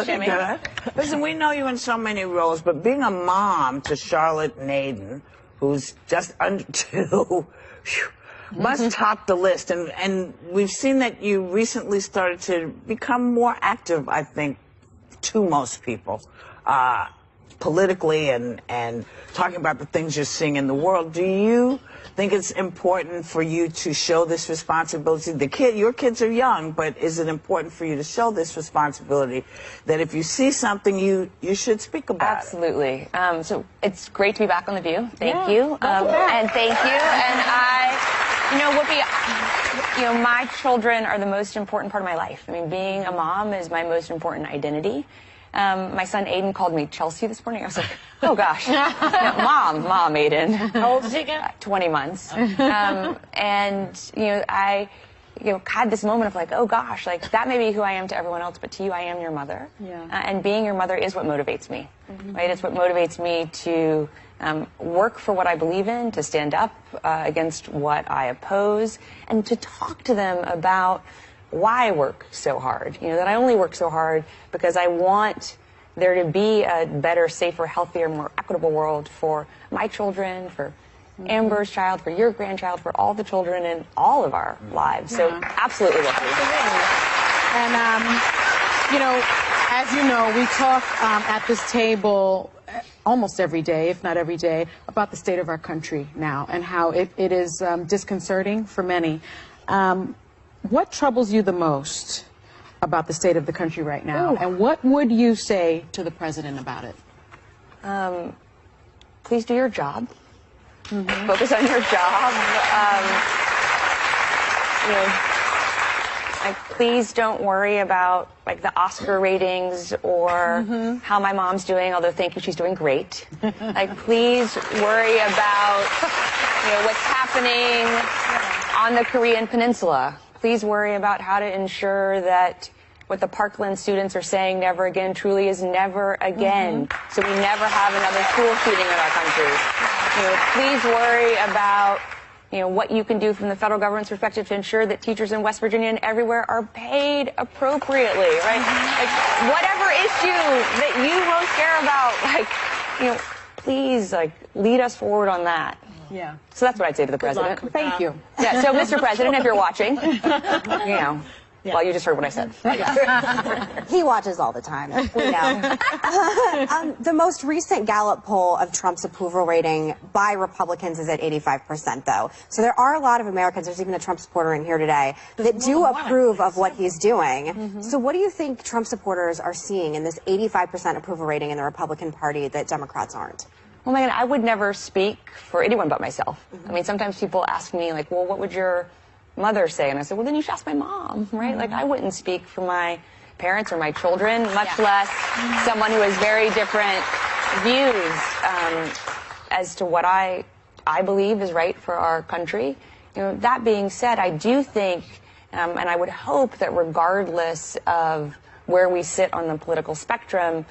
Shimmy. Listen, we know you in so many roles, but being a mom to Charlotte and Aiden, who's just under 2, must top the list. And we've seen that you recently started to become more active, I think, to most people, politically and talking about the things you're seeing in the world. Do you think it's important for you to show this responsibility? Your kids are young, but is it important for you to show this responsibility that if you see something, you should speak about it? Absolutely. So it's great to be back on The View. Thank you. And thank you. And Whoopi, my children are the most important part of my life. I mean, being a mom is my most important identity. My son Aiden called me Chelsea this morning. I was like, oh gosh. No, Mom, Aiden. How old is he again? 20 months. I had this moment of like, oh gosh, like that may be who I am to everyone else, but to you, I am your mother. Yeah. And being your mother is what motivates me, right? It's what motivates me to work for what I believe in, to stand up against what I oppose, and to talk to them about why I work so hard. That I only work so hard because I want there to be a better, safer, healthier, more equitable world for my children, for Amber's child, for your grandchild, for all the children in all of our lives. So absolutely with you. And, as you know, we talk at this table almost every day, if not every day, about the state of our country now and how it is disconcerting for many. What troubles you the most about the state of the country right now? Ooh. And what would you say to the president about it? Please do your job. Focus on your job. Please don't worry about like the Oscar ratings or how my mom's doing, although thank you, she's doing great. Please worry about what's happening on the Korean Peninsula. Please worry about how to ensure that what the Parkland students are saying, never again, truly is never again. So we never have another school shooting in our country. Please worry about what you can do from the federal government's perspective to ensure that teachers in West Virginia and everywhere are paid appropriately, right? Whatever issue that you most care about, please lead us forward on that. Yeah. So that's what I'd say to the president. Thank you. Yeah. So, Mr. President, if you're watching, well, you just heard what I said. He watches all the time. We know. The most recent Gallup poll of Trump's approval rating by Republicans is at 85%, though. So there are a lot of Americans, there's even a Trump supporter in here today, that do approve of what he's doing. So what do you think Trump supporters are seeing in this 85% approval rating in the Republican Party that Democrats aren't? Well, Meghan, I would never speak for anyone but myself. I mean, sometimes people ask me, like, well, what would your mother say? And I said, well, then you should ask my mom, right? Like, I wouldn't speak for my parents or my children, much less someone who has very different views as to what I believe is right for our country. That being said, I do think, and I would hope that regardless of where we sit on the political spectrum,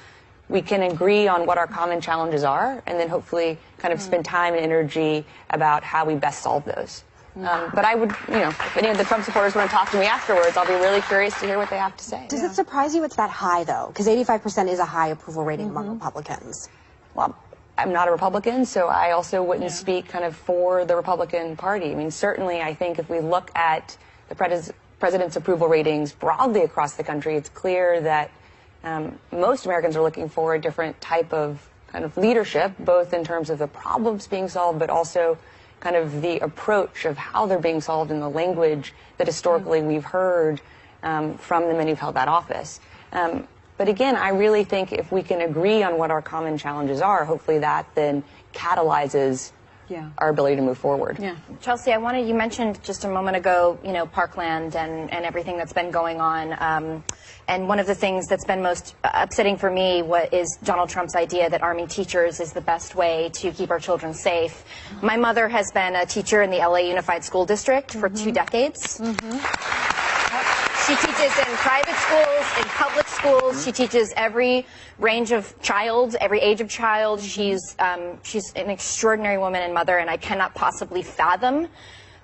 we can agree on what our common challenges are, and then hopefully kind of spend time and energy about how we best solve those. But I would, if any of the Trump supporters want to talk to me afterwards, I'll be really curious to hear what they have to say. Does it surprise you it's that high, though? Because 85% is a high approval rating among Republicans. Well, I'm not a Republican, so I also wouldn't speak kind of for the Republican Party. I mean, certainly I think if we look at the president's approval ratings broadly across the country, it's clear that most Americans are looking for a different type of kind of leadership, both in terms of the problems being solved, but also kind of the approach of how they're being solved in the language that historically we've heard from the men who've held that office. But again, I really think if we can agree on what our common challenges are, hopefully that then catalyzes our ability to move forward. Yeah. Chelsea, you mentioned just a moment ago, Parkland and everything that's been going on. And one of the things that's been most upsetting for me is Donald Trump's idea that arming teachers is the best way to keep our children safe. My mother has been a teacher in the LA Unified School District for 2 decades. She teaches in private schools, in public schools. She teaches every range of child, every age of child. She's an extraordinary woman and mother, and I cannot possibly fathom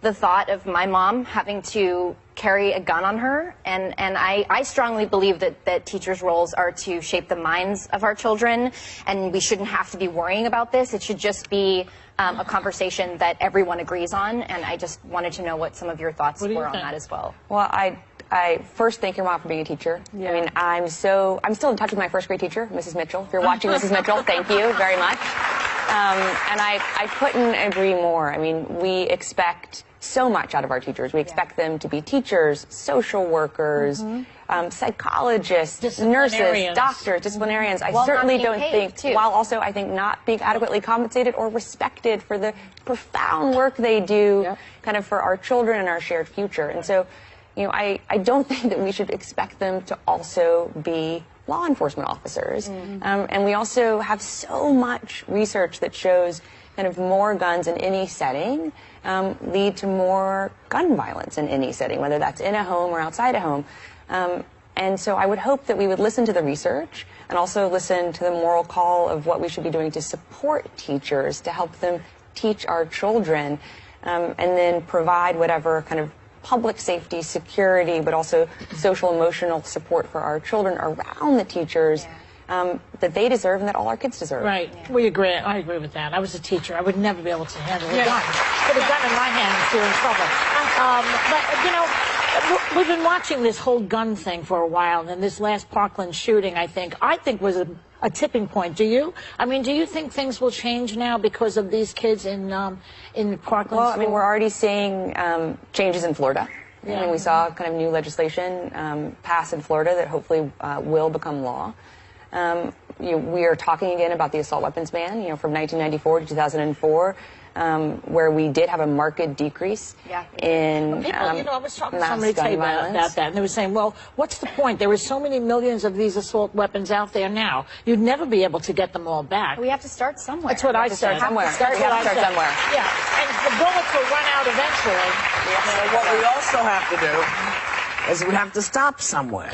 the thought of my mom having to carry a gun on her, and I strongly believe that teachers' roles are to shape the minds of our children, and we shouldn't have to be worrying about this. It should just be a conversation that everyone agrees on, and I just wanted to know what some of your thoughts were on that as well. Well, I first thank your mom for being a teacher. Yeah. I mean, I'm still in touch with my first grade teacher, Mrs. Mitchell. If you're watching, Mrs. Mitchell, thank you very much. And I couldn't agree more. I mean, we expect so much out of our teachers. We expect them to be teachers, social workers, psychologists, nurses, doctors, disciplinarians. I certainly don't think, while also I think not being adequately compensated or respected for the profound work they do kind of for our children and our shared future. And so, you know, I don't think that we should expect them to also be law enforcement officers. And we also have so much research that shows kind of more guns in any setting lead to more gun violence in any setting, whether that's in a home or outside a home. And so I would hope that we would listen to the research and also listen to the moral call of what we should be doing to support teachers, to help them teach our children, and then provide whatever kind of public safety, security, but also social emotional support for our children around the teachers that they deserve and that all our kids deserve. Right. Yeah. We agree. I agree with that. I was a teacher. I would never be able to handle a gun. Put a gun in my hands, you're in trouble. But, you know, we've been watching this whole gun thing for a while, and this last Parkland shooting, I think was a tipping point. Do you? I mean, do you think things will change now because of these kids in Parkland? Well, I mean, we're already seeing changes in Florida. I mean, we saw kind of new legislation pass in Florida that hopefully will become law. We are talking again about the assault weapons ban, from 1994 to 2004. Where we did have a marked decrease in people, I was talking to somebody today about that, and they were saying, well, what's the point? There are so many millions of these assault weapons out there now. You'd never be able to get them all back. We have to start somewhere. That's what I said. We have to start somewhere. Yeah, and the bullets will run out eventually. So what we also have to do is we have to stop somewhere.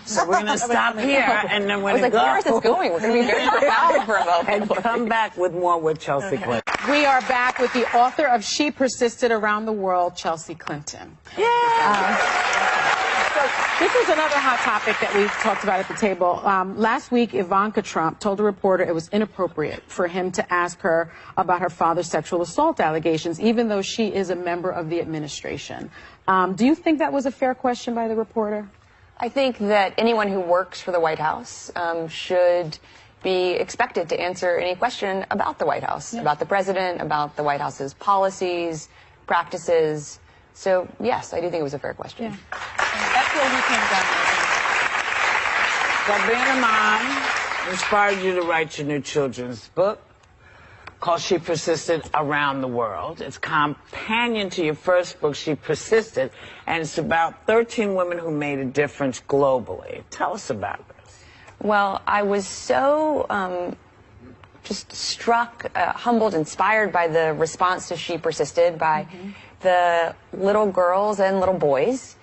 So we're going to stop here, and then we're going to go. Where is this going? We're going to be very profound for a moment. And come back with more with Chelsea Clinton. We are back with the author of She Persisted Around the World, Chelsea Clinton. So this is another hot topic that we've talked about at the table. Last week, Ivanka Trump told a reporter it was inappropriate for him to ask her about her father's sexual assault allegations, even though she is a member of the administration. Do you think that was a fair question by the reporter? I think that anyone who works for the White House should be expected to answer any question about the White House, about the president, about the White House's policies, practices. So, yes, I do think it was a fair question. Yeah. That's where we came down. Well, being a mom inspired you to write your new children's book called She Persisted Around the World. It's companion to your first book, She Persisted, and it's about 13 women who made a difference globally. Tell us about this. Well, I was so just struck, humbled, inspired by the response to She Persisted by the little girls and little boys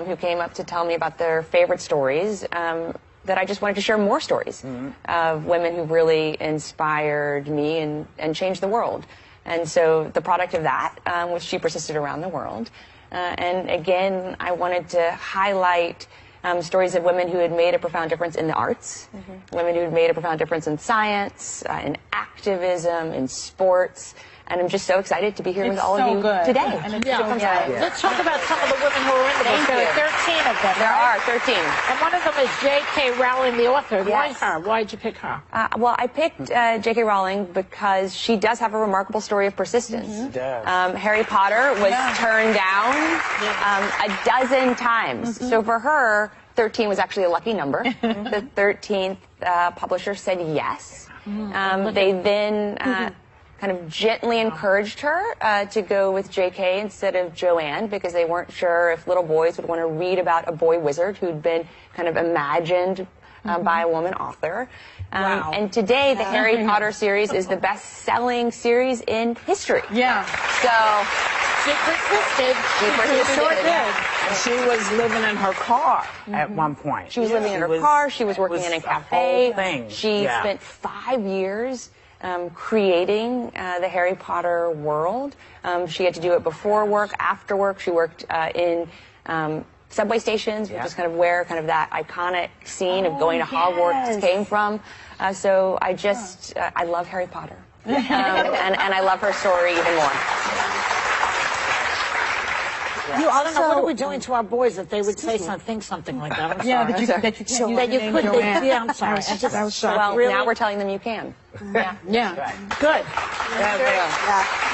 who came up to tell me about their favorite stories, that I just wanted to share more stories of women who really inspired me and changed the world. And so the product of that was She Persisted Around the World. And again, I wanted to highlight stories of women who had made a profound difference in the arts, women who had made a profound difference in science, in activism, in sports. And I'm just so excited to be here with all of you today. And it's Let's talk about some of the women who are in the book. There are 13 of them. There are 13. And one of them is J.K. Rowling, the author. Yes. Why her? Why did you pick her? Well, I picked J.K. Rowling because she does have a remarkable story of persistence. She does. Harry Potter was turned down a dozen times. So for her, 13 was actually a lucky number. The 13th publisher said yes. They then kind of gently encouraged her to go with J.K. instead of Joanne, because they weren't sure if little boys would want to read about a boy wizard who'd been kind of imagined by a woman author. And today, the Harry Potter series is the best-selling series in history. So she persisted. And she was living in her car at one point. She was living in her car. She was working in a cafe. Thing. She spent 5 years creating the Harry Potter world. She had to do it before work, after work. She worked in subway stations, which is kind of where kind of that iconic scene of going to Hogwarts came from. So I love Harry Potter. And I love her story even more. You also, what are we doing to our boys that they would say something like that? I'm sorry. that you could. Yeah, I'm sorry. I was shocked. Well, Really? now we're telling them you can. Yeah. Good.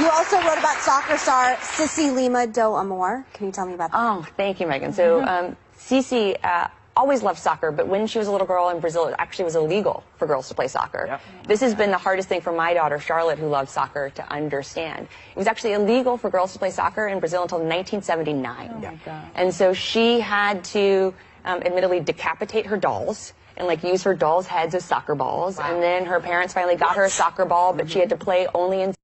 You also wrote about soccer star Sissy Lima do Amor. Can you tell me about that? Oh, thank you, Megan. So, Cece always loved soccer, but when she was a little girl in Brazil, it actually was illegal for girls to play soccer. Yep. This has been the hardest thing for my daughter, Charlotte, who loves soccer, to understand. It was actually illegal for girls to play soccer in Brazil until 1979. Oh, my God. And so she had to, admittedly, decapitate her dolls and use her dolls' heads as soccer balls. Wow. And then her parents finally got her a soccer ball, but she had to play only in